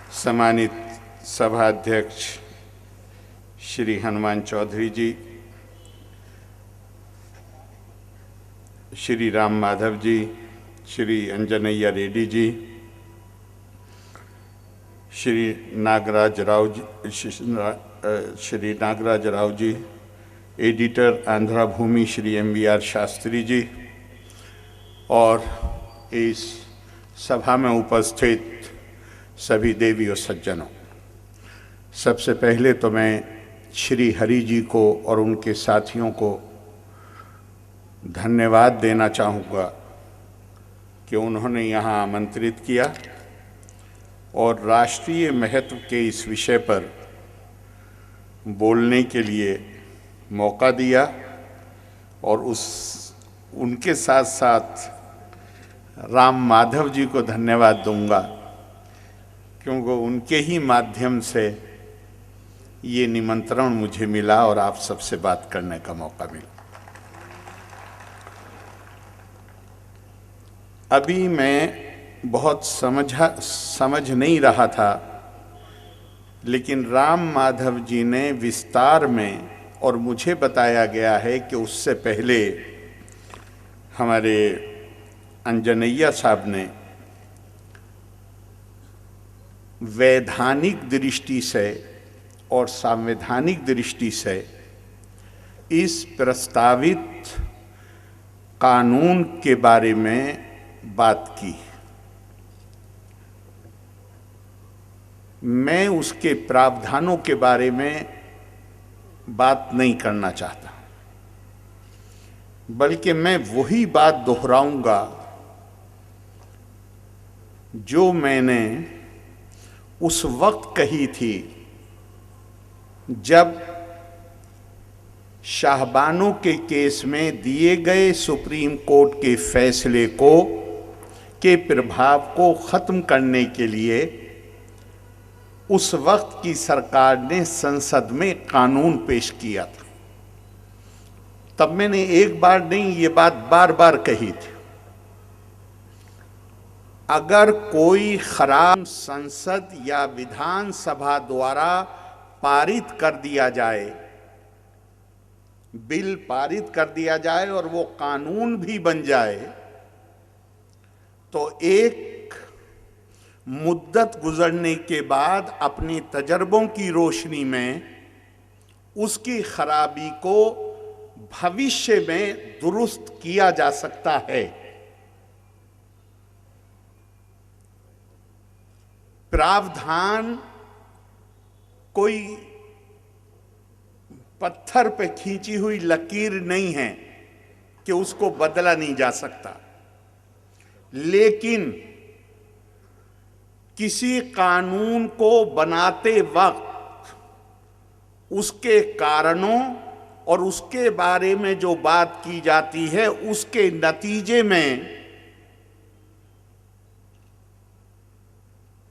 सम्मानित सभाध्यक्ष श्री हनुमान चौधरी जी, श्री राम माधव जी, श्री अंजनैया रेड्डी जी, श्री नागराज राव जी, एडिटर आंध्रा भूमि श्री MVR शास्त्री जी और इस सभा में उपस्थित सभी देवी और सज्जनों, सबसे पहले तो मैं श्री हरि जी को और उनके साथियों को धन्यवाद देना चाहूँगा कि उन्होंने यहाँ आमंत्रित किया और राष्ट्रीय महत्व के इस विषय पर बोलने के लिए मौका दिया। और उनके साथ साथ राम माधव जी को धन्यवाद दूंगा, क्योंकि उनके ही माध्यम से ये निमंत्रण मुझे मिला और आप सबसे बात करने का मौका मिला। अभी मैं बहुत समझ नहीं रहा था, लेकिन राम माधव जी ने विस्तार में, और मुझे बताया गया है कि उससे पहले हमारे अंजनैया साहब ने वैधानिक दृष्टि से और संवैधानिक दृष्टि से इस प्रस्तावित कानून के बारे में बात की। मैं उसके प्रावधानों के बारे में बात नहीं करना चाहता, बल्कि मैं वही बात दोहराऊंगा जो मैंने उस वक्त कही थी जब शाहबानो के केस में दिए गए सुप्रीम कोर्ट के फैसले के प्रभाव को खत्म करने के लिए उस वक्त की सरकार ने संसद में कानून पेश किया था। तब मैंने एक बार नहीं, ये बात बार बार कही थी, अगर कोई खराब संसद या विधानसभा द्वारा पारित कर दिया जाए, बिल पारित कर दिया जाए और वो कानून भी बन जाए, तो एक मुद्दत गुजरने के बाद अपने तजर्बों की रोशनी में उसकी खराबी को भविष्य में दुरुस्त किया जा सकता है। प्रावधान कोई पत्थर पे खींची हुई लकीर नहीं है कि उसको बदला नहीं जा सकता, लेकिन किसी कानून को बनाते वक्त उसके कारणों और उसके बारे में जो बात की जाती है, उसके नतीजे में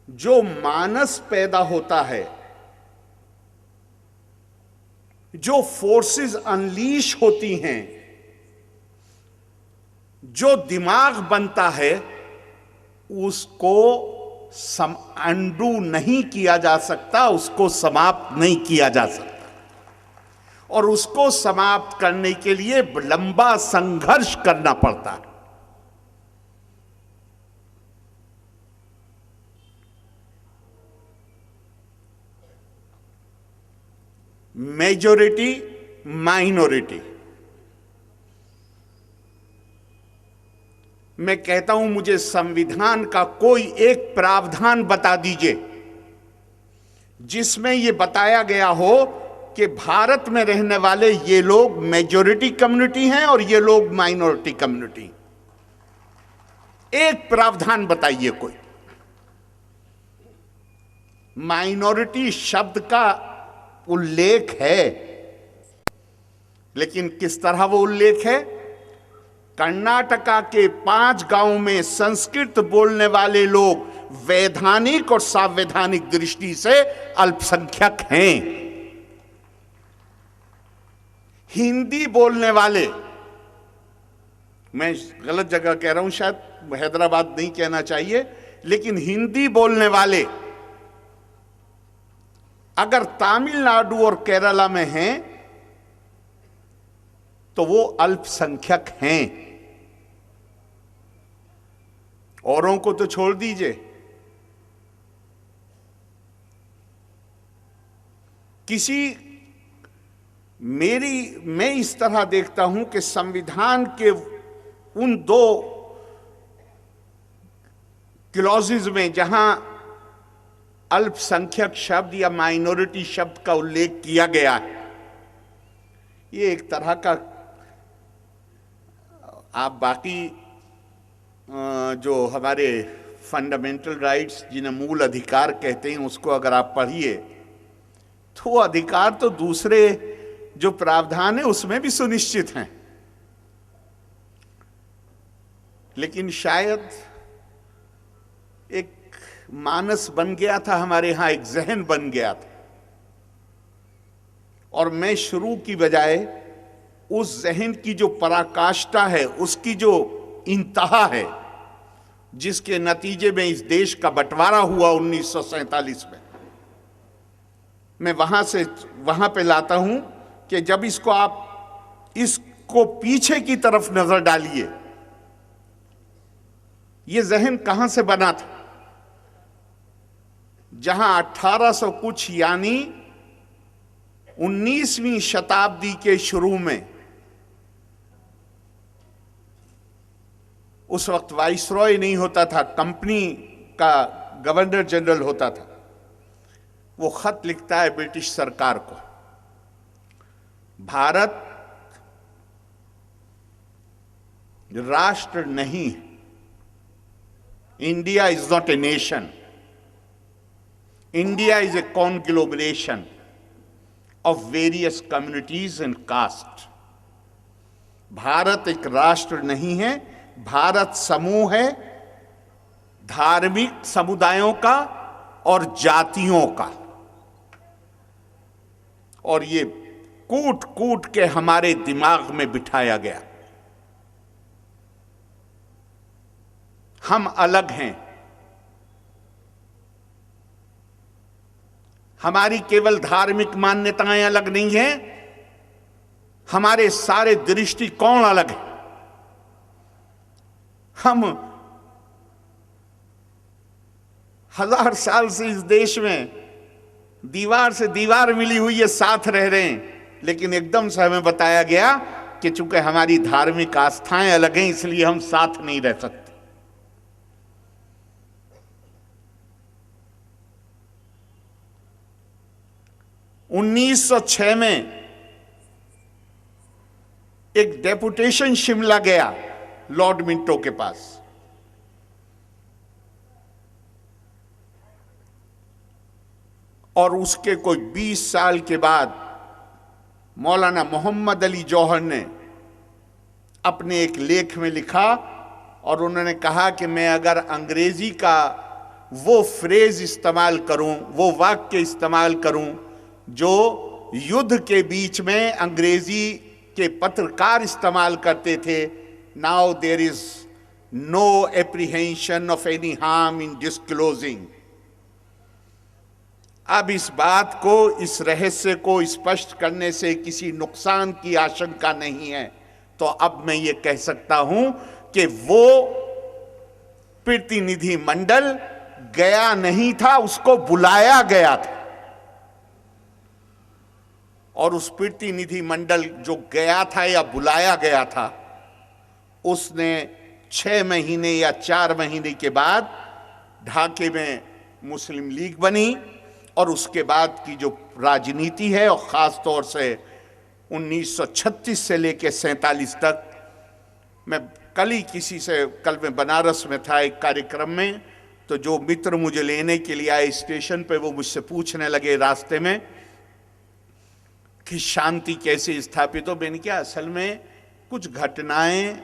जो मानस पैदा होता है, जो फोर्सेस अनलीश होती हैं, जो दिमाग बनता है, उसको अनडू नहीं किया जा सकता, उसको समाप्त नहीं किया जा सकता। और उसको समाप्त करने के लिए लंबा संघर्ष करना पड़ता है। मेजॉरिटी माइनॉरिटी, मैं कहता हूं मुझे संविधान का कोई एक प्रावधान बता दीजिए जिसमें यह बताया गया हो कि भारत में रहने वाले ये लोग मेजॉरिटी कम्युनिटी हैं और ये लोग माइनॉरिटी कम्युनिटी। एक प्रावधान बताइए कोई। माइनॉरिटी शब्द का उल्लेख है, लेकिन किस तरह वो उल्लेख है? कर्नाटका के 5 गांवों में संस्कृत बोलने वाले लोग वैधानिक और संवैधानिक दृष्टि से अल्पसंख्यक हैं। हिंदी बोलने वाले, मैं गलत जगह कह रहा हूं, शायद हैदराबाद नहीं कहना चाहिए, लेकिन हिंदी बोलने वाले अगर तमिलनाडु और केरला में हैं तो वो अल्पसंख्यक हैं, औरों को तो छोड़ दीजिए। मैं इस तरह देखता हूं कि संविधान के उन 2 क्लॉजेज में जहां अल्पसंख्यक शब्द या माइनॉरिटी शब्द का उल्लेख किया गया है, ये एक तरह का, आप बाकी जो हमारे फंडामेंटल राइट्स जिन्हें मूल अधिकार कहते हैं उसको अगर आप पढ़िए तो वो अधिकार तो दूसरे जो प्रावधान है उसमें भी सुनिश्चित हैं, लेकिन शायद एक मानस बन गया था हमारे यहां, एक जहन बन गया था, और मैं शुरू की बजाय उस जहन की जो पराकाष्ठा है, उसकी जो इंतहा है, जिसके नतीजे में इस देश का बंटवारा हुआ 1947 में, मैं वहां पे लाता हूं कि जब इसको पीछे की तरफ नजर डालिए, ये जहन कहां से बना था, जहां 1800 कुछ यानी 19वीं शताब्दी के शुरू में, उस वक्त वाइसरॉय नहीं होता था, कंपनी का गवर्नर जनरल होता था, वो खत लिखता है ब्रिटिश सरकार को, भारत राष्ट्र नहीं, India is not a nation, India is a conglomeration of various communities and caste. Bharat एक राष्ट्र नहीं है, भारत समूह है धार्मिक समुदायों का और जातियों का, और ये कूट कूट के हमारे दिमाग में बिठाया गया। हम अलग हैं, हमारी केवल धार्मिक मान्यताएं अलग नहीं हैं, हमारे सारे दृष्टिकोण अलग हैं। हम 1000 साल से इस देश में दीवार से दीवार मिली हुई है, साथ रह रहे हैं, लेकिन एकदम से हमें बताया गया कि चूंकि हमारी धार्मिक आस्थाएं अलग हैं इसलिए हम साथ नहीं रह सकते। उन्नीस 1906 में एक डेपुटेशन शिमला गया लॉर्ड मिंटो के पास, और उसके कोई 20 साल के बाद मौलाना मोहम्मद अली जौहर ने अपने एक लेख में लिखा, और उन्होंने कहा कि मैं अगर अंग्रेजी का वो फ्रेज इस्तेमाल करूं, वो वाक्य इस्तेमाल करूं जो युद्ध के बीच में अंग्रेजी के पत्रकार इस्तेमाल करते थे, now there is no apprehension of any harm in disclosing. अब इस बात को, इस रहस्य को स्पष्ट करने से किसी नुकसान की आशंका नहीं है, तो अब मैं ये कह सकता हूं कि वो प्रतिनिधि मंडल गया नहीं था, उसको बुलाया गया था, और उस प्रतिनिधि मंडल जो गया था या बुलाया गया था, उसने 6 महीने या 4 महीने के बाद ढाके में मुस्लिम लीग बनी, और उसके बाद की जो राजनीति है, और ख़ास तौर से 1936 से लेकर 47 तक, मैं कल मैं बनारस में था एक कार्यक्रम में, तो जो मित्र मुझे लेने के लिए आए स्टेशन पे, वो मुझसे पूछने लगे रास्ते में कि शांति कैसे स्थापित हो। मैंने क्या, असल में कुछ घटनाएं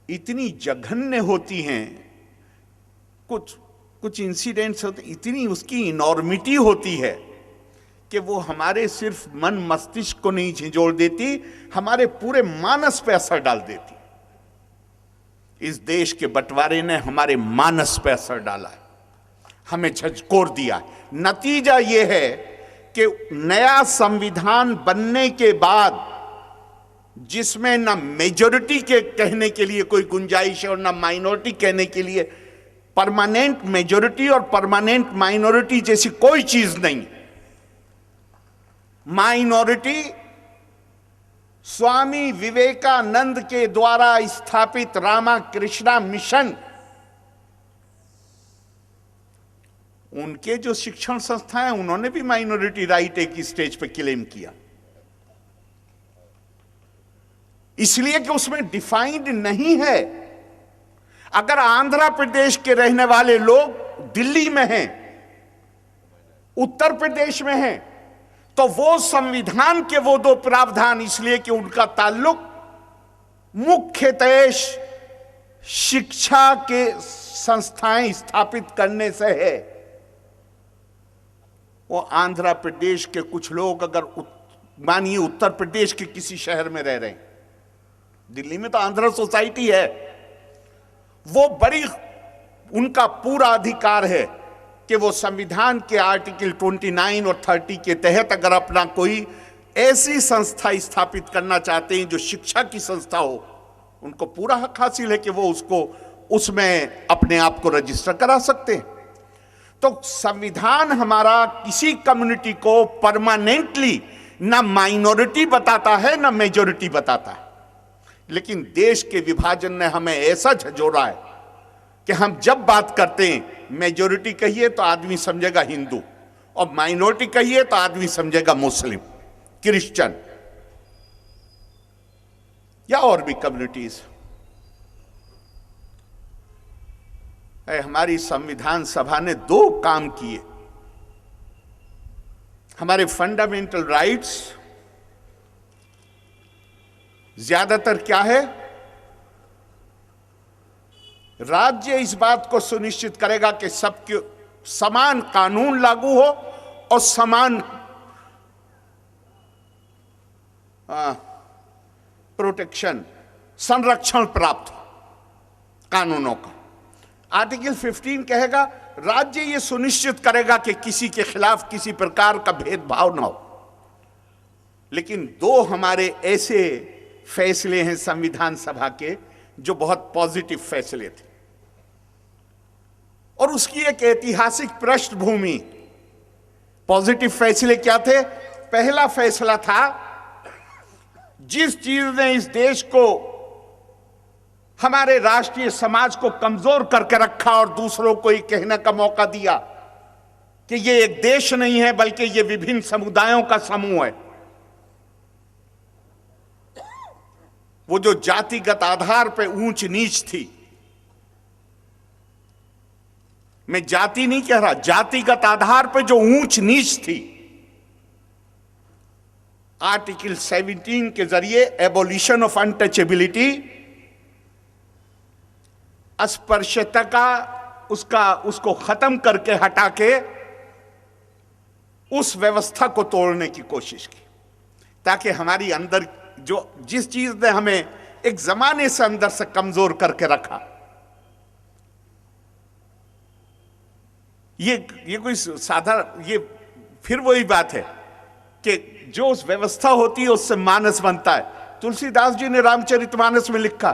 इतनी जघन्य होती हैं, कुछ इंसिडेंट्स होते, इतनी उसकी इनॉर्मिटी होती है कि वो हमारे सिर्फ मन मस्तिष्क को नहीं झिंझोड़ देती, हमारे पूरे मानस पे असर डाल देती। इस देश के बंटवारे ने हमारे मानस पे असर डाला है, हमें झकझोर दिया है। नतीजा ये है कि नया संविधान बनने के बाद जिसमें ना मेजॉरिटी के कहने के लिए कोई गुंजाइश है और ना माइनॉरिटी कहने के लिए, परमानेंट मेजॉरिटी और परमानेंट माइनॉरिटी जैसी कोई चीज नहीं। माइनॉरिटी स्वामी विवेकानंद के द्वारा स्थापित रामाकृष्णा मिशन, उनके जो शिक्षण संस्थाएं, उन्होंने भी माइनॉरिटी राइट एक स्टेज पर क्लेम किया, इसलिए कि उसमें डिफाइंड नहीं है। अगर आंध्र प्रदेश के रहने वाले लोग दिल्ली में हैं, उत्तर प्रदेश में हैं, तो वो संविधान के वो दो प्रावधान, इसलिए कि उनका ताल्लुक मुख्यतः शिक्षा के संस्थाएं स्थापित करने से है। वो आंध्र प्रदेश के कुछ लोग अगर मानिए उत्तर प्रदेश के किसी शहर में रह रहे हैं, दिल्ली में तो आंध्र सोसाइटी है, वो बड़ी, उनका पूरा अधिकार है कि वो संविधान के आर्टिकल 29 और 30 के तहत अगर अपना कोई ऐसी संस्था स्थापित करना चाहते हैं जो शिक्षा की संस्था हो, उनको पूरा हक हासिल है कि वो उसको उसमें अपने आप को रजिस्टर करा सकते हैं। तो संविधान हमारा किसी कम्युनिटी को परमानेंटली ना माइनॉरिटी बताता है ना मेजॉरिटी बताता है, लेकिन देश के विभाजन ने हमें ऐसा झंझोड़ा है कि हम जब बात करते हैं, मेजॉरिटी कहिए तो आदमी समझेगा हिंदू, और माइनॉरिटी कहिए तो आदमी समझेगा मुस्लिम, क्रिश्चियन या और भी कम्युनिटीज। हमारी संविधान सभा ने दो काम किए। हमारे फंडामेंटल राइट्स ज्यादातर क्या है, राज्य इस बात को सुनिश्चित करेगा कि सबके समान कानून लागू हो और समान प्रोटेक्शन, संरक्षण प्राप्त हो कानूनों का। आर्टिकल 15 कहेगा राज्य ये सुनिश्चित करेगा कि किसी के खिलाफ किसी प्रकार का भेदभाव ना हो। लेकिन दो हमारे ऐसे फैसले हैं संविधान सभा के जो बहुत पॉजिटिव फैसले थे, और उसकी एक ऐतिहासिक पृष्ठभूमि। पॉजिटिव फैसले क्या थे? पहला फैसला था, जिस चीज ने इस देश को, हमारे राष्ट्रीय समाज को कमजोर करके रखा और दूसरों को ये कहने का मौका दिया कि ये एक देश नहीं है बल्कि ये विभिन्न समुदायों का समूह है, वो जो जातिगत आधार पर ऊंच नीच थी, मैं जाति नहीं कह रहा, जातिगत आधार पर जो ऊंच नीच थी, आर्टिकल 17 के जरिए एबोलिशन ऑफ अनटचेबिलिटी, अस्पृश्यता का उसको खत्म करके हटा के उस व्यवस्था को तोड़ने की कोशिश की, ताकि हमारी अंदर जो जिस चीज ने हमें एक जमाने से अंदर से कमजोर करके रखा, ये कोई साधारण, ये फिर वही बात है कि जो उस व्यवस्था होती है उससे मानस बनता है। तुलसीदास जी ने रामचरितमानस में लिखा,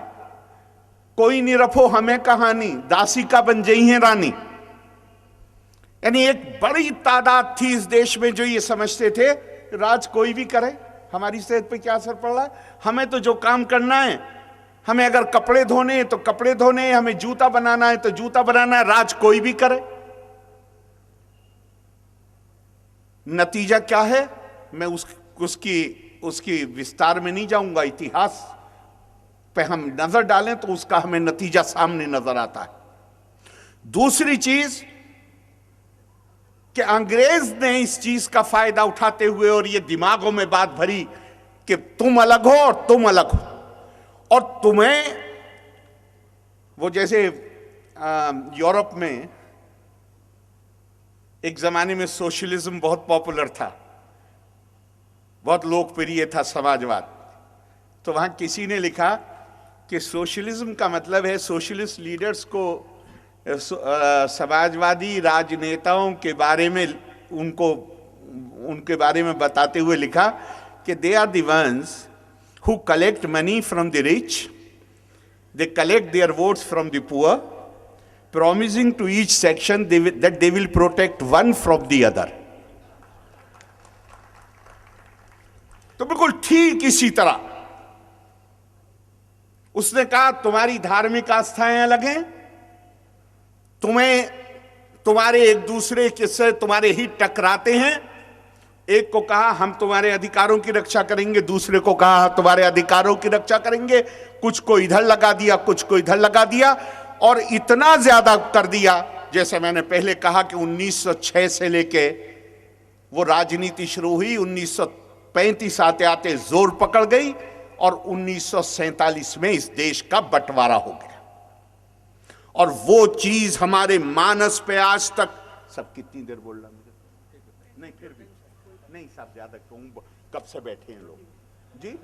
कोई निरफो हमें कहानी, दासी का बन जई है रानी। यानी एक बड़ी तादाद थी इस देश में जो ये समझते थे राज कोई भी करे, हमारी सेहत पे क्या असर पड़ रहा है, हमें तो जो काम करना है, हमें अगर कपड़े धोने हैं तो कपड़े धोने हैं, हमें जूता बनाना है तो जूता बनाना है, राज कोई भी करे। नतीजा क्या है, मैं उसकी विस्तार में नहीं जाऊंगा, इतिहास पे हम नजर डालें तो उसका हमें नतीजा सामने नजर आता है। दूसरी चीज कि अंग्रेज ने इस चीज का फायदा उठाते हुए और ये दिमागों में बात भरी कि तुम अलग हो और तुम अलग हो, और तुम्हें, वो जैसे यूरोप में एक जमाने में सोशलिज्म बहुत पॉपुलर था, बहुत लोकप्रिय था समाजवाद, तो वहां किसी ने लिखा कि सोशलिज्म का मतलब है सोशलिस्ट लीडर्स को समाजवादी राजनेताओं के बारे में उनको उनके बारे में बताते हुए लिखा कि they are the ones who collect money from the rich, they collect their votes from the poor, promising to each section that they will protect one from the other. तो बिल्कुल ठीक इसी तरह उसने कहा तुम्हारी धार्मिक आस्थाएं अलग हैं, तुम्हारे एक दूसरे के से तुम्हारे ही टकराते हैं। एक को कहा हम तुम्हारे अधिकारों की रक्षा करेंगे, दूसरे को कहा तुम्हारे अधिकारों की रक्षा करेंगे, कुछ को इधर लगा दिया, कुछ को इधर लगा दिया, और इतना ज्यादा कर दिया जैसे मैंने पहले कहा कि 1906 से लेके वो राजनीति शुरू हुई, 1935 आते आते जोर पकड़ गई और 1947 में इस देश का बंटवारा हो गया। और वो चीज हमारे मानस पे आज तक, सब कितनी देर बोल रहा मुझे नहीं, फिर भी नहीं साहब ज्यादा कहूं, कब से बैठे हैं लोग जी।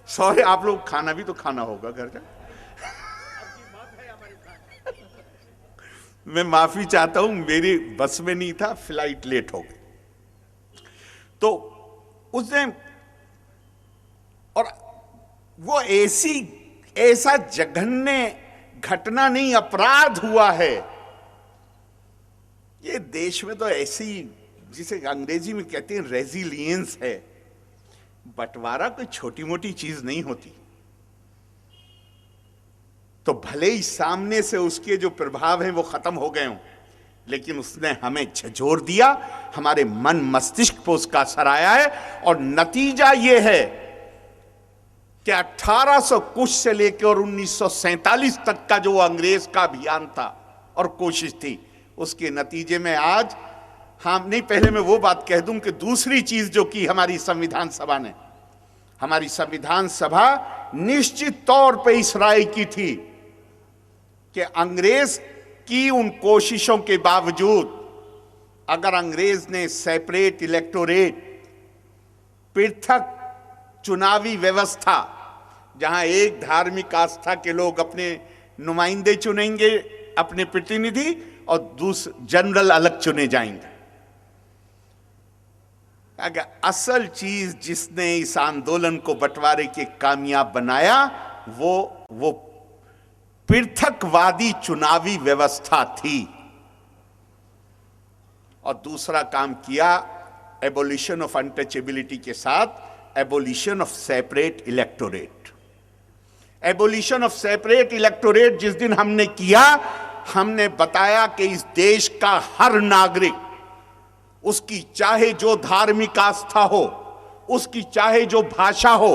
सॉरी, आप लोग खाना भी तो खाना होगा घर का। मैं माफी चाहता हूं, मेरी बस में नहीं था, फ्लाइट लेट हो गई। तो उसने, और वो ऐसा जघन्य घटना नहीं, अपराध हुआ है ये देश में। तो ऐसी, जिसे अंग्रेजी में कहते हैं रेजिलियंस है। बंटवारा कोई छोटी मोटी चीज नहीं होती। तो भले ही सामने से उसके जो प्रभाव हैं वो खत्म हो गए हों, लेकिन उसने हमें झंझोर दिया, हमारे मन मस्तिष्क पर उसका असर आया है। और नतीजा ये है कि 1800 कुछ से लेकर 1947 तक का जो अंग्रेज का अभियान था और कोशिश थी, उसके नतीजे में आज हम नहीं, पहले मैं वो बात कह दूं कि दूसरी चीज जो की हमारी संविधान सभा ने, हमारी संविधान सभा निश्चित तौर पे इस राय की थी कि अंग्रेज की उन कोशिशों के बावजूद अगर अंग्रेज ने सेपरेट इलेक्टोरेट, पृथक चुनावी व्यवस्था, जहां एक धार्मिक आस्था के लोग अपने नुमाइंदे चुनेंगे, अपने प्रतिनिधि, और दूसरे जनरल अलग चुने जाएंगे। अगर असल चीज जिसने इस आंदोलन को बंटवारे के कामयाब बनाया वो पृथकवादी चुनावी व्यवस्था थी। और दूसरा काम किया एबोलिशन ऑफ अनटचेबिलिटी के साथ abolition of separate electorate. Abolition of separate electorate जिस दिन हमने किया, हमने बताया कि इस देश का हर नागरिक, उसकी चाहे जो धार्मिक आस्था हो, उसकी चाहे जो भाषा हो,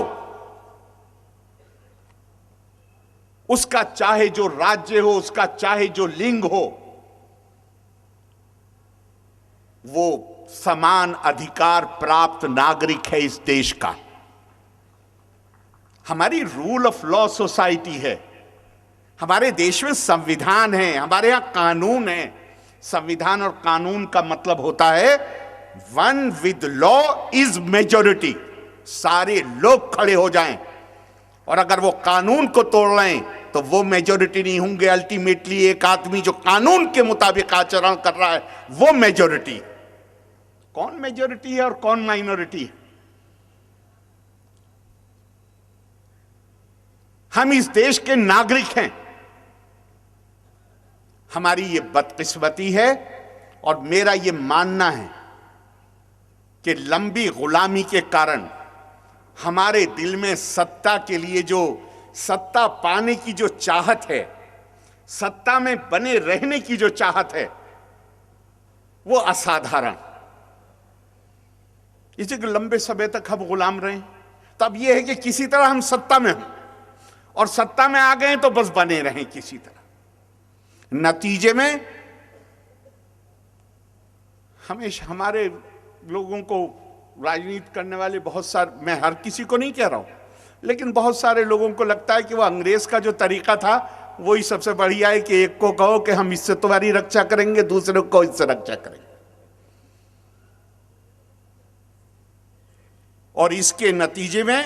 उसका चाहे जो राज्य हो, उसका चाहे जो लिंग हो, वो समान अधिकार प्राप्त नागरिक है इस देश का। हमारी रूल ऑफ लॉ सोसाइटी है, हमारे देश में संविधान है, हमारे यहां कानून है। संविधान और कानून का मतलब होता है one with law is majority. सारे लोग खड़े हो जाएं, और अगर वो कानून को तोड़ लें तो वो मेजॉरिटी नहीं होंगे। अल्टीमेटली एक आदमी जो कानून के मुताबिक आचरण कर रहा है वो मेजॉरिटी। कौन मेजॉरिटी है और कौन माइनॉरिटी है? हम इस देश के नागरिक हैं। हमारी ये बदकिस्मती है और मेरा ये मानना है कि लंबी गुलामी के कारण हमारे दिल में सत्ता के लिए, जो सत्ता पाने की जो चाहत है, सत्ता में बने रहने की जो चाहत है, वो असाधारण। इसी के लंबे समय तक हम गुलाम रहे। तब यह है कि किसी तरह हम सत्ता में हों, और सत्ता में आ गए तो बस बने रहें किसी तरह। नतीजे में हमेशा हमारे लोगों को, राजनीति करने वाले बहुत सारे, मैं हर किसी को नहीं कह रहा हूं, लेकिन बहुत सारे लोगों को लगता है कि वो अंग्रेज का जो तरीका था वही सबसे बढ़िया है, कि एक को कहो कि हम इससे तुम्हारी रक्षा करेंगे, दूसरे को इससे रक्षा करेंगे। और इसके नतीजे में,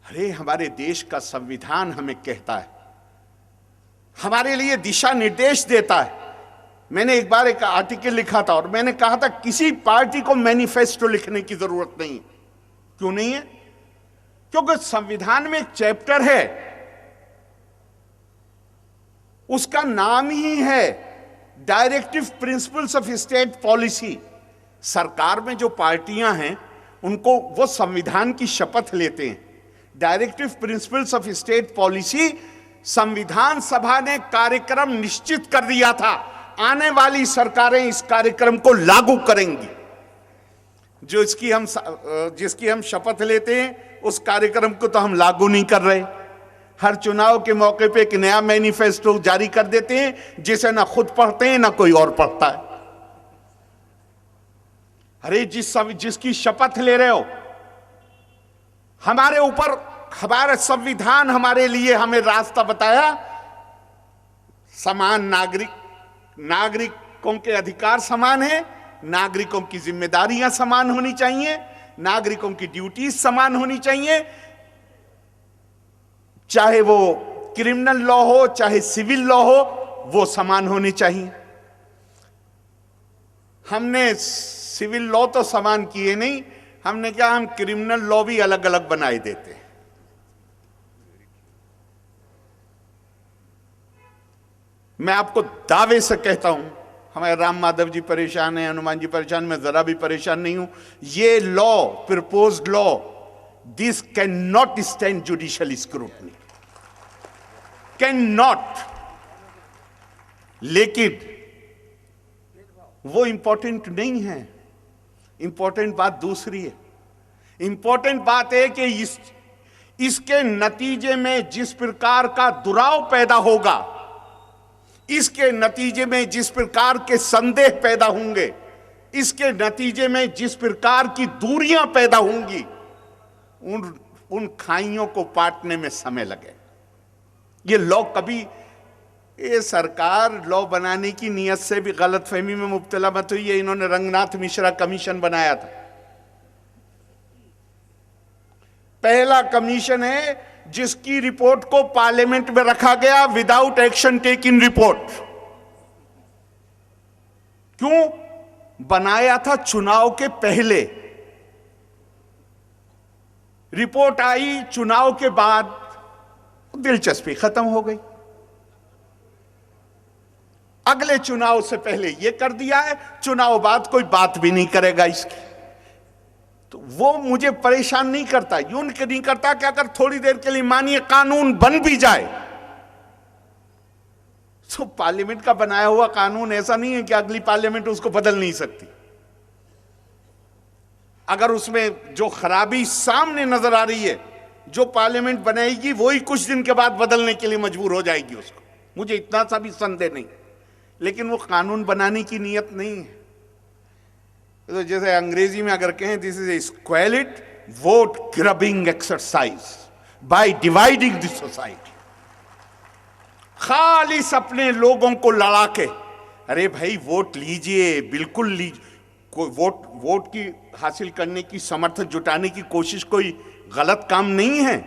अरे हमारे देश का संविधान हमें कहता है, हमारे लिए दिशा निर्देश देता है मैंने एक बार एक आर्टिकल लिखा था और मैंने कहा था किसी पार्टी को मैनिफेस्टो लिखने की जरूरत नहीं। क्यों नहीं है? क्योंकि संविधान में एक चैप्टर है, उसका नाम ही है directive principles of state policy. सरकार में जो पार्टियां हैं उनको वो संविधान की शपथ लेते हैं। Directive principles of state policy, संविधान सभा ने कार्यक्रम निश्चित कर दिया था, आने वाली सरकारें इस कार्यक्रम को लागू करेंगी। जिसकी हम शपथ लेते हैं उस कार्यक्रम को तो हम लागू नहीं कर रहे। हर चुनाव के मौके पे एक नया मैनिफेस्टो जारी कर देते हैं जिसे ना खुद पढ़ते हैं ना कोई और पढ़ता है। अरे जिसकी शपथ ले रहे हो, हमारे ऊपर हमारा संविधान हमारे लिए हमें रास्ता बताया, समान नागरिकों के अधिकार समान है, नागरिकों की जिम्मेदारियां समान होनी चाहिए, नागरिकों की ड्यूटीज समान होनी चाहिए, चाहे वो क्रिमिनल लॉ हो चाहे सिविल लॉ हो, वो समान होनी चाहिए। हमने सिविल लॉ तो समान किए नहीं, हमने क्या, हम क्रिमिनल लॉ भी अलग अलग बनाए देते हैं। मैं आपको दावे से कहता हूं, हमारे राम माधव जी परेशान हैं, हनुमान जी परेशान, मैं जरा भी परेशान नहीं हूं। ये law, proposed law, this can not stand judicial scrutiny, can not. लेकिन वो इंपॉर्टेंट नहीं है। इंपॉर्टेंट बात दूसरी है। इंपॉर्टेंट बात है कि इसके नतीजे में जिस प्रकार का दुराव पैदा होगा, इसके नतीजे में जिस प्रकार के संदेह पैदा होंगे, इसके नतीजे में जिस प्रकार की दूरियां पैदा होंगी, उन खाइयों को पाटने में समय लगे। ये लॉ कभी, ये सरकार लॉ बनाने की नियत से भी गलतफहमी में मुब्तला मत हुई है। इन्होंने रंगनाथ मिश्रा कमीशन बनाया था, पहला कमीशन है जिसकी रिपोर्ट को पार्लियामेंट में रखा गया विदाउट एक्शन टेकिंग रिपोर्ट। क्यों बनाया था? चुनाव के पहले। रिपोर्ट आई चुनाव के बाद, दिलचस्पी खत्म हो गई। अगले चुनाव से पहले यह कर दिया है, चुनाव बाद कोई बात भी नहीं करेगा इसकी। तो वो मुझे परेशान नहीं करता, यूं नहीं करता कि अगर थोड़ी देर के लिए मानिए कानून बन भी जाए, तो पार्लियामेंट का बनाया हुआ कानून ऐसा नहीं है कि अगली पार्लियामेंट उसको बदल नहीं सकती। अगर उसमें जो खराबी सामने नजर आ रही है, जो पार्लियामेंट बनाएगी वही कुछ दिन के बाद बदलने के लिए मजबूर हो जाएगी उसको, मुझे इतना सा भी संदेह नहीं। लेकिन वो कानून बनाने की नीयत नहीं है। तो जैसे अंग्रेजी में अगर कहें, this is a squalid vote grabbing exercise by dividing the society. खालिस अपने लोगों को लड़ा के, अरे भाई वोट लीजिए, बिल्कुल लीजिए, कोई वोट की हासिल करने की समर्थ जुटाने की कोशिश कोई गलत काम नहीं है।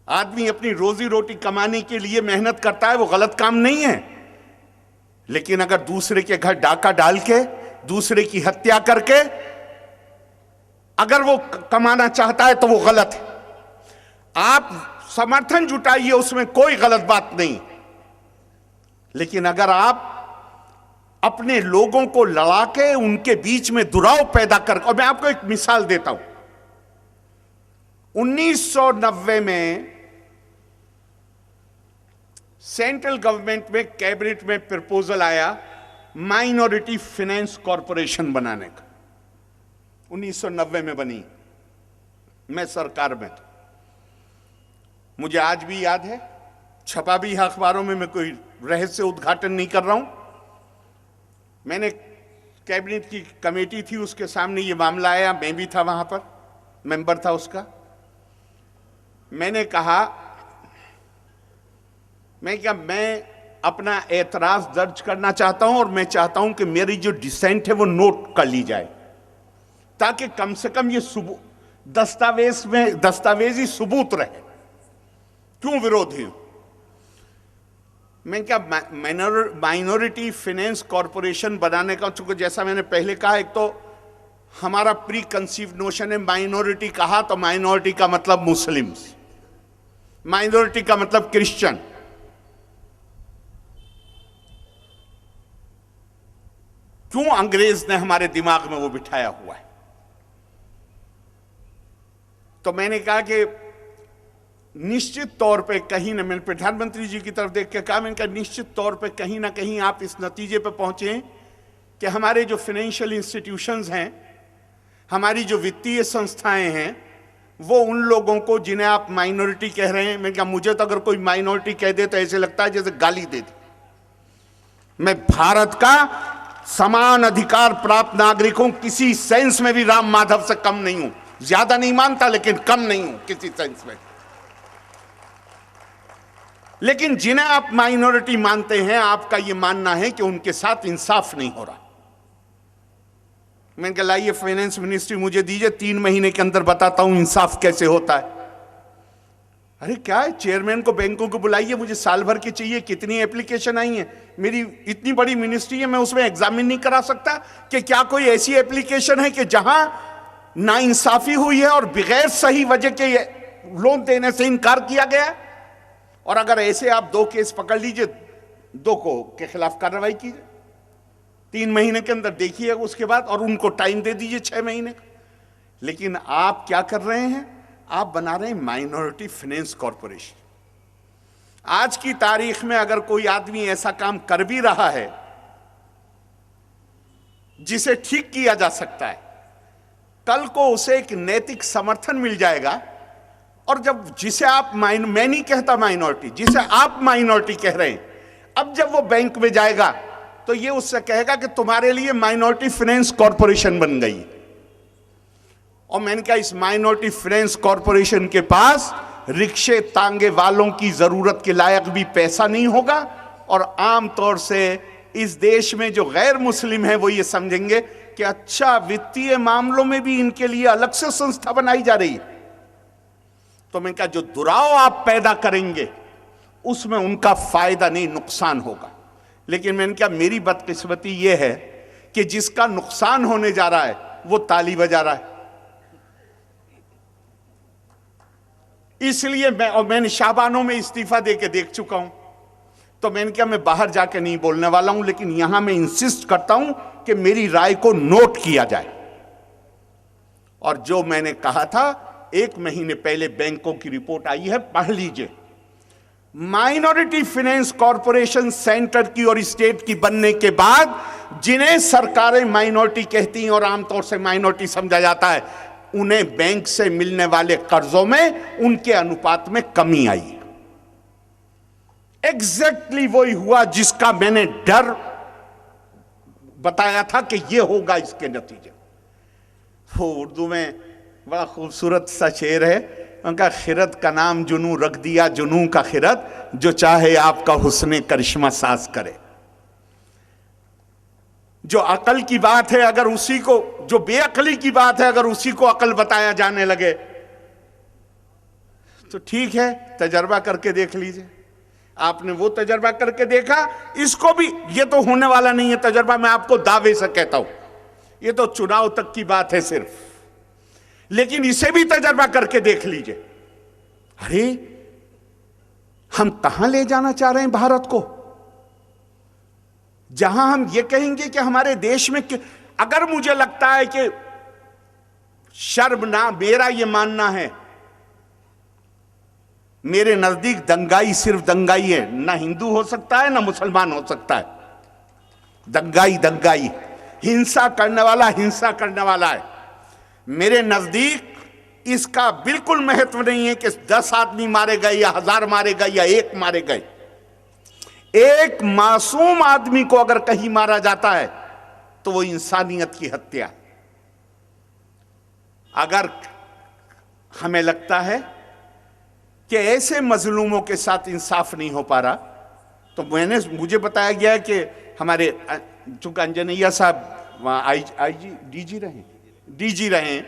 आदमी अपनी रोजी रोटी कमाने के लिए मेहनत करता है, वो गलत काम नहीं है। लेकिन अगर दूसरे के घर डाका डाल के, दूसरे की हत्या करके अगर वो कमाना चाहता है तो वो गलत है। आप समर्थन जुटाइए, उसमें कोई गलत बात नहीं। लेकिन अगर आप अपने लोगों को लड़ा के उनके बीच में दुराव पैदा कर, और मैं आपको एक मिसाल देता हूं, 1990 में सेंट्रल गवर्नमेंट में कैबिनेट में प्रपोजल आया माइनॉरिटी फाइनेंस कॉरपोरेशन बनाने का। 1990 में बनी, मैं सरकार में था, मुझे आज भी याद है, छपा भी है अखबारों में, मैं कोई रहस्य उद्घाटन नहीं कर रहा हूं। मैंने कैबिनेट की कमेटी थी, उसके सामने ये मामला आया, मैं भी था वहां पर, मेंबर था उसका। मैंने कहा, मैं अपना एतराज दर्ज करना चाहता हूं और मैं चाहता हूं कि मेरी जो डिसेंट है वो नोट कर ली जाए, ताकि कम से कम ये दस्तावेजी सबूत रहे क्यों विरोधी हूं। मैं क्या माइनॉरिटी फाइनेंस कॉरपोरेशन बनाने का, चूंकि जैसा मैंने पहले कहा, एक तो हमारा प्री कंसीव्ड नोशन है, माइनॉरिटी कहा तो माइनॉरिटी का मतलब मुस्लिम्स, माइनॉरिटी का मतलब क्रिश्चियन। क्यों अंग्रेज ने हमारे दिमाग में वो बिठाया हुआ है? तो मैंने कहा कि निश्चित तौर पे कहीं ना, मैंने प्रधानमंत्री जी की तरफ देख के कहा, मैंने कहा निश्चित तौर पे कहीं ना कहीं आप इस नतीजे पे पहुंचे कि हमारे जो फाइनेंशियल इंस्टीट्यूशंस हैं, हमारी जो वित्तीय संस्थाएं हैं, वो उन लोगों को जिन्हें आप माइनॉरिटी कह रहे हैं, मैंने कहा मुझे तो अगर कोई माइनॉरिटी कह दे तो ऐसे लगता है जैसे गाली दे दी। मैं भारत का समान अधिकार प्राप्त नागरिकों किसी सेंस में भी राम माधव से कम नहीं हूं, ज्यादा नहीं मानता लेकिन कम नहीं हूं किसी सेंस में। लेकिन जिन्हें आप माइनॉरिटी मानते हैं, आपका यह मानना है कि उनके साथ इंसाफ नहीं हो रहा। मैंने कहा लाइए फाइनेंस मिनिस्ट्री मुझे दीजिए, 3 महीने के अंदर बताता हूं इंसाफ कैसे होता है। अरे क्या है, चेयरमैन को बैंकों को बुलाइए, मुझे साल भर की चाहिए, कितनी एप्लीकेशन आई है, मेरी इतनी बड़ी मिनिस्ट्री है, मैं उसमें एग्जामिन नहीं करा सकता कि क्या कोई ऐसी एप्लीकेशन है कि जहां नाइंसाफी हुई है और बगैर सही वजह के लोन देने से इनकार किया गया है? और अगर ऐसे आप 2 केस पकड़ लीजिए, 2 को के खिलाफ कार्रवाई कीजिए 3 महीने के अंदर, देखिए उसके बाद, और उनको टाइम दे दीजिए 6 महीने का। लेकिन आप क्या कर रहे हैं? आप बना रहे हैं माइनॉरिटी फाइनेंस कॉरपोरेशन। आज की तारीख में अगर कोई आदमी ऐसा काम कर भी रहा है जिसे ठीक किया जा सकता है, कल को उसे एक नैतिक समर्थन मिल जाएगा। और जब जिसे आप मैं नहीं कहता माइनॉरिटी, जिसे आप माइनॉरिटी कह रहे हैं, अब जब वो बैंक में जाएगा तो ये उससे कहेगा कि तुम्हारे लिए माइनॉरिटी फाइनेंस कॉरपोरेशन बन गई। और मैंने कहा इस माइनॉरिटी फाइनेंस कॉरपोरेशन के पास रिक्शे तांगे वालों की जरूरत के लायक भी पैसा नहीं होगा। और आमतौर से इस देश में जो गैर मुस्लिम है वो ये समझेंगे कि अच्छा, वित्तीय मामलों में भी इनके लिए अलग से संस्था बनाई जा रही है। तो मैंने कहा जो दुराव आप पैदा करेंगे उसमें उनका फायदा नहीं, नुकसान होगा। लेकिन मैंने कहा मेरी बदकिस्मती यह है कि जिसका नुकसान होने जा रहा है वो ताली बजा रहा है। इसलिए मैंने शाबानों में इस्तीफा देके देख चुका हूं। तो मैंने कहा मैं बाहर जाके नहीं बोलने वाला हूं, लेकिन यहां मैं इंसिस्ट करता हूं कि मेरी राय को नोट किया जाए। और जो मैंने कहा था, 1 महीने पहले बैंकों की रिपोर्ट आई है, पढ़ लीजिए। माइनॉरिटी फाइनेंस कॉरपोरेशन सेंटर की और स्टेट की बनने के बाद जिन्हें सरकारें माइनॉरिटी कहती हैं और आमतौर से माइनॉरिटी समझा जाता है, उन्हें बैंक से मिलने वाले कर्जों में उनके अनुपात में कमी आई। एग्जैक्टली वही हुआ जिसका मैंने डर बताया था कि यह होगा इसके नतीजे। वो उर्दू में बड़ा खूबसूरत सा शेर है, उनका खिरत का नाम जुनू रख दिया, जुनू का खिरत, जो चाहे आपका हुस्ने करिश्मा साज करे। जो अकल की बात है अगर उसी को, जो बेअकली की बात है अगर उसी को अकल बताया जाने लगे तो ठीक है, तजर्बा करके देख लीजिए। आपने वो तजर्बा करके देखा, इसको भी, ये तो होने वाला नहीं है तजर्बा, मैं आपको दावे से कहता हूं, ये तो चुनाव तक की बात है सिर्फ, लेकिन इसे भी तजर्बा करके देख लीजिए। अरे हम कहां ले जाना चाह रहे हैं भारत को, जहां हम ये कहेंगे कि हमारे देश में, अगर मुझे लगता है कि शर्म ना, मेरा ये मानना है, मेरे नजदीक दंगाई सिर्फ दंगाई है, ना हिंदू हो सकता है ना मुसलमान हो सकता है, दंगाई दंगाई, हिंसा करने वाला हिंसा करने वाला है। मेरे नजदीक इसका बिल्कुल महत्व नहीं है कि 10 आदमी मारे गए या 1000 मारे गए या 1 मारे गए। एक मासूम आदमी को अगर कहीं मारा जाता है तो वो इंसानियत की हत्या। अगर हमें लगता है कि ऐसे मजलूमों के साथ इंसाफ नहीं हो पा रहा, तो मुझे बताया गया है कि हमारे, चूंकि अंजनैया साहब आईजी डीजी रहे,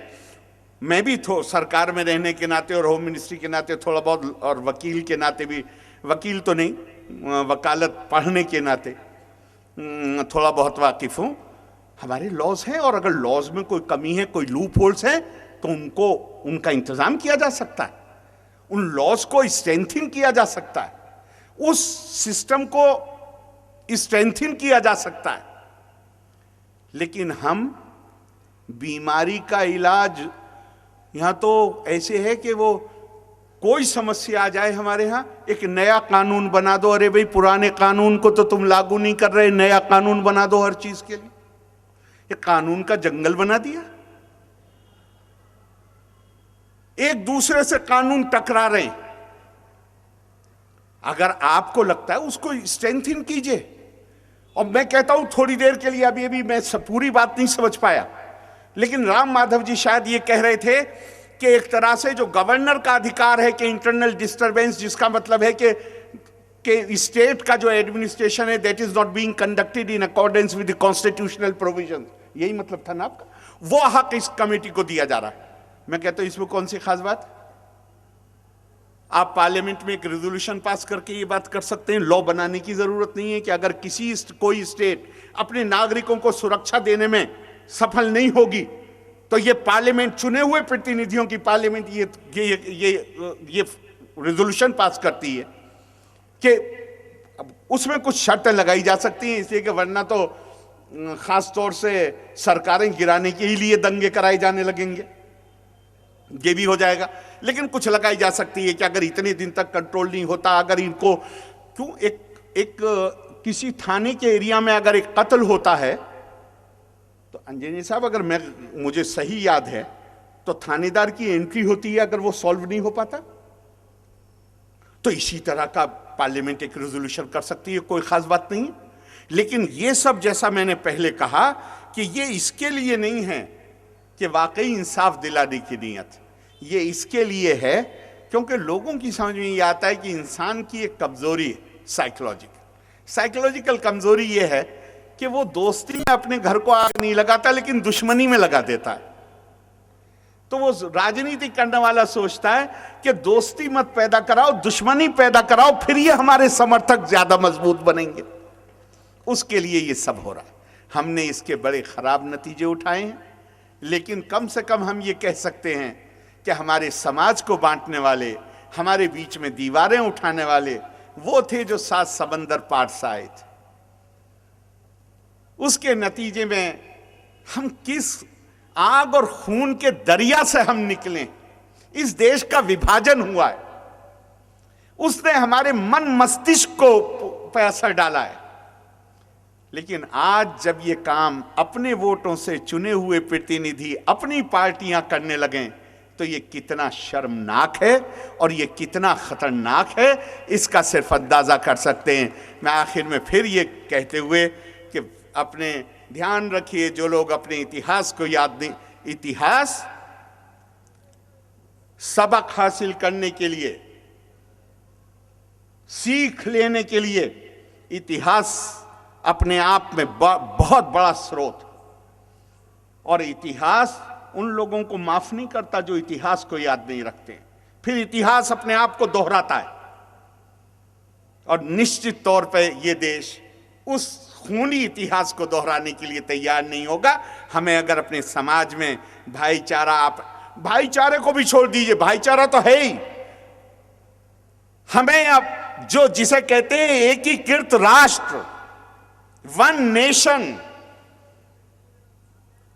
मैं भी सरकार में रहने के नाते और होम मिनिस्ट्री के नाते थोड़ा बहुत, और वकील के नाते भी, वकील तो नहीं वकालत पढ़ने के नाते थोड़ा बहुत वाकिफ हूं। हमारे लॉज हैं और अगर लॉज में कोई कमी है, कोई लूप होल्स हैं, तो उनका इंतजाम किया जा सकता है, उन लॉज को स्ट्रेंथिंग किया जा सकता है, उस सिस्टम को स्ट्रेंथिंग किया जा सकता है। लेकिन हम बीमारी का इलाज यहां तो ऐसे है कि वो कोई समस्या आ जाए हमारे यहां एक नया कानून बना दो, अरे भाई पुराने कानून को तो तुम लागू नहीं कर रहे, नया कानून बना दो हर चीज के लिए। ये कानून का जंगल बना दिया, एक दूसरे से कानून टकरा रहे हैं। अगर आपको लगता है उसको स्ट्रेंथिंग कीजिए। और मैं कहता हूं थोड़ी देर के लिए, अभी मैं पूरी बात नहीं समझ पाया, लेकिन राम माधव जी शायद ये कह रहे थे कि एक तरह से जो गवर्नर का अधिकार है कि इंटरनल डिस्टरबेंस, जिसका मतलब है कि स्टेट का जो एडमिनिस्ट्रेशन है that is not being conducted in accordance with the constitutional provision, यही मतलब था ना आपका, वो हक इस कमेटी को दिया जा रहा है। मैं कहता हूं इसमें कौन सी खास बात? आप पार्लियामेंट में एक रेजोल्यूशन पास करके ये बात कर सकते हैं, लॉ बनाने की जरूरत नहीं है कि अगर कोई स्टेट अपने नागरिकों को सुरक्षा देने में सफल नहीं होगी तो ये पार्लियामेंट, चुने हुए प्रतिनिधियों की पार्लियामेंट ये रेजोल्यूशन पास करती है कि उसमें कुछ शर्तें लगाई जा सकती हैं, इसलिए कि वरना तो खास तौर से सरकारें गिराने के ही लिए दंगे कराए जाने लगेंगे, ये भी हो जाएगा। लेकिन कुछ लगाई जा सकती है कि अगर इतने दिन तक कंट्रोल नहीं होता, अगर इनको क्यों एक किसी थाने के एरिया में अगर एक कत्ल होता है तो अंजनी साहब, अगर मुझे सही याद है तो थानेदार की एंट्री होती है अगर वो सॉल्व नहीं हो पाता। तो इसी तरह का पार्लियामेंट एक रेजोल्यूशन कर सकती है, कोई खास बात नहीं। लेकिन ये सब, जैसा मैंने पहले कहा, कि ये इसके लिए नहीं है कि वाकई इंसाफ दिलाने की नीयत, ये इसके लिए है क्योंकि लोगों की समझ में ये आता है कि इंसान की एक कमजोरी है, साइकोलॉजिकल कमजोरी ये है कि वो दोस्ती में अपने घर को आग नहीं लगाता लेकिन दुश्मनी में लगा देता है। तो वो राजनीति करने वाला सोचता है कि दोस्ती मत पैदा कराओ, दुश्मनी पैदा कराओ, फिर ये हमारे समर्थक ज्यादा मजबूत बनेंगे। उसके लिए ये सब हो रहा है। हमने इसके बड़े खराब नतीजे उठाए हैं, लेकिन कम से कम हम ये कह सकते हैं कि हमारे समाज को बांटने वाले, हमारे बीच में दीवारें उठाने वाले वो थे जो 7 समंदर पार से आए थे। उसके नतीजे में हम किस आग और खून के दरिया से हम निकले। इस देश का विभाजन हुआ है, उसने हमारे मन मस्तिष्क को पे असर डाला है। लेकिन आज जब ये काम अपने वोटों से चुने हुए प्रतिनिधि अपनी पार्टियां करने लगें तो ये कितना शर्मनाक है और ये कितना खतरनाक है, इसका सिर्फ अंदाजा कर सकते हैं। मैं आखिर में फिर ये कहते हुए कि अपने ध्यान रखिए, जो लोग अपने इतिहास को याद नहीं, इतिहास सबक हासिल करने के लिए, सीख लेने के लिए, इतिहास अपने आप में बहुत बड़ा स्रोत। और इतिहास उन लोगों को माफ नहीं करता जो इतिहास को याद नहीं रखते। फिर इतिहास अपने आप को दोहराता है और निश्चित तौर पे ये देश उस खूनी इतिहास को दोहराने के लिए तैयार नहीं होगा। हमें अगर अपने समाज में भाईचारा, आप भाईचारे को भी छोड़ दीजिए, भाईचारा तो है ही, हमें अब जो जिसे कहते हैं एकीकृत राष्ट्र, वन नेशन,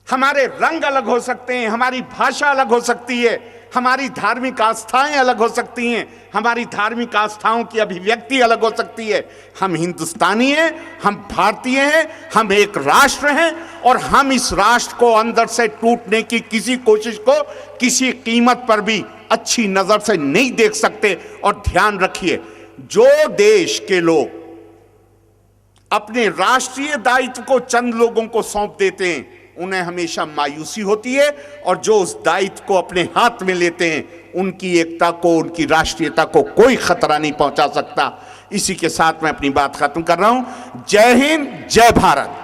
हमारे रंग अलग हो सकते हैं, हमारी भाषा अलग हो सकती है, हमारी धार्मिक आस्थाएं अलग हो सकती हैं, हमारी धार्मिक आस्थाओं की अभिव्यक्ति अलग हो सकती है। हम हिंदुस्तानी हैं, हम भारतीय हैं, हम एक राष्ट्र हैं और हम इस राष्ट्र को अंदर से टूटने की किसी कोशिश को किसी कीमत पर भी अच्छी नजर से नहीं देख सकते। और ध्यान रखिए, जो देश के लोग अपने राष्ट्रीय दायित्व को चंद लोगों को सौंप देते हैं उन्हें हमेशा मायूसी होती है, और जो उस दायित्व को अपने हाथ में लेते हैं उनकी एकता को, उनकी राष्ट्रीयता को कोई खतरा नहीं पहुंचा सकता। इसी के साथ मैं अपनी बात खत्म कर रहा हूं। जय हिंद, जय भारत।